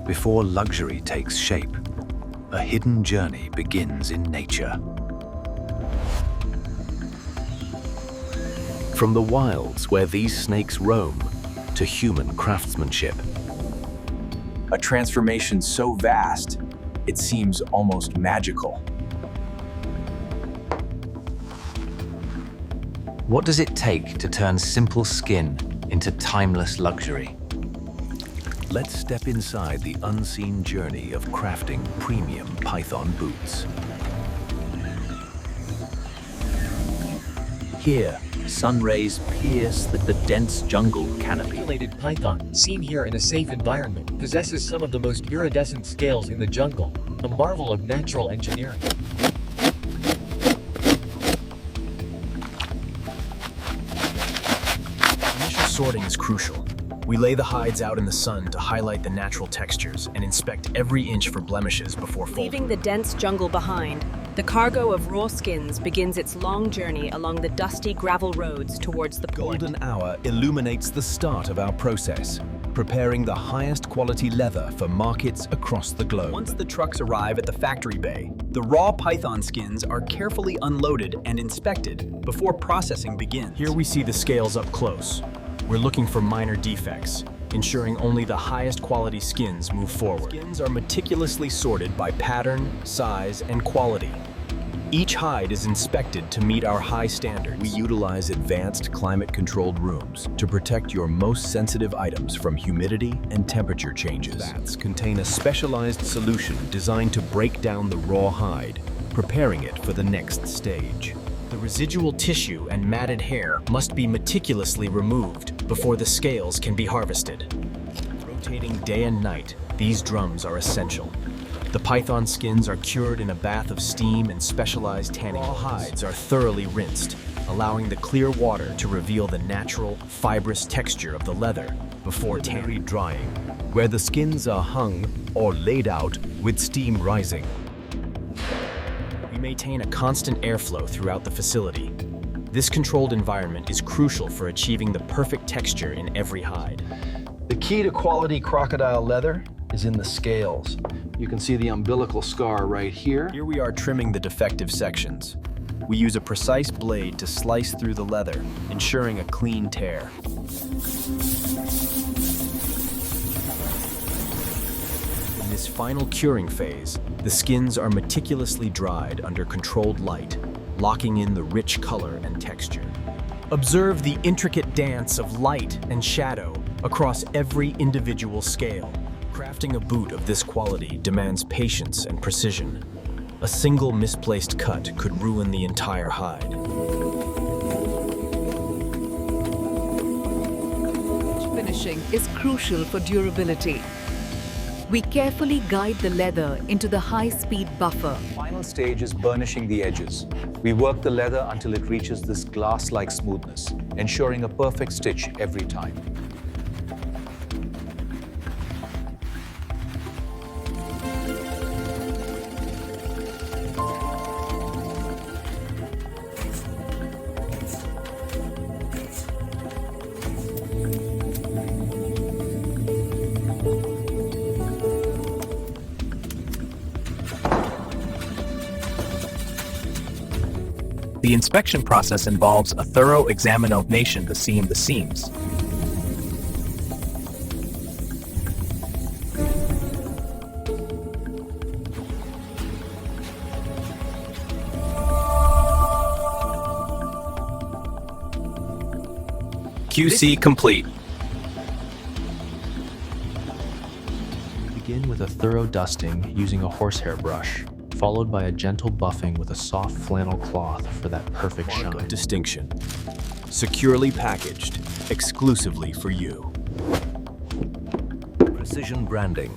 Before luxury takes shape, a hidden journey begins in nature. From the wilds where these snakes roam to human craftsmanship. A transformation so vast, it seems almost magical. What does it take to turn simple skin into timeless luxury? Let's step inside the unseen journey of crafting premium python boots. Here, sun rays pierce the dense jungle canopy. Articulated python, seen here in a safe environment, possesses some of the most iridescent scales in the jungle, a marvel of natural engineering. Initial sorting is crucial. We lay the hides out in the sun to highlight the natural textures and inspect every inch for blemishes before folding. Leaving the dense jungle behind, the cargo of raw skins begins its long journey along the dusty gravel roads towards the port. Golden hour illuminates the start of our process, preparing the highest quality leather for markets across the globe. Once the trucks arrive at the factory bay, the raw python skins are carefully unloaded and inspected before processing begins. Here we see the scales up close. We're looking for minor defects, ensuring only the highest quality skins move forward. Skins are meticulously sorted by pattern, size, and quality. Each hide is inspected to meet our high standards. We utilize advanced climate-controlled rooms to protect your most sensitive items from humidity and temperature changes. Vats contain a specialized solution designed to break down the raw hide, preparing it for the next stage. The residual tissue and matted hair must be meticulously removed before the scales can be harvested. Rotating day and night, these drums are essential. The python skins are cured in a bath of steam and specialized tanning. Raw hides are thoroughly rinsed, allowing the clear water to reveal the natural, fibrous texture of the leather before tanning. Drying, where the skins are hung or laid out with steam rising. We maintain a constant airflow throughout the facility. This controlled environment is crucial for achieving the perfect texture in every hide. The key to quality crocodile leather is in the scales. You can see the umbilical scar right here. Here we are trimming the defective sections. We use a precise blade to slice through the leather, ensuring a clean tear. In this final curing phase, the skins are meticulously dried under controlled light, locking in the rich color and texture. Observe the intricate dance of light and shadow across every individual scale. Crafting a boot of this quality demands patience and precision. A single misplaced cut could ruin the entire hide. Finishing is crucial for durability. We carefully guide the leather into the high-speed buffer. Final stage is burnishing the edges. We work the leather until it reaches this glass-like smoothness, ensuring a perfect stitch every time. The inspection process involves a thorough examination to seam the seams. QC complete. Begin with a thorough dusting using a horsehair brush, followed by a gentle buffing with a soft flannel cloth for that perfect Mark shine. of distinction. Securely packaged, exclusively for you. Precision branding,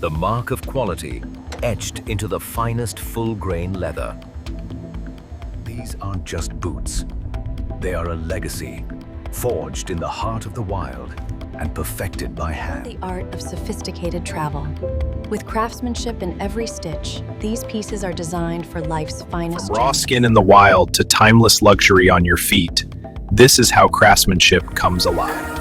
the mark of quality etched into the finest full-grain leather. These aren't just boots. They are a legacy, forged in the heart of the wild and perfected by hand. The art of sophisticated travel. With craftsmanship in every stitch, these pieces are designed for life's finest From raw journeys. skin in the wild to timeless luxury on your feet, this is how craftsmanship comes alive.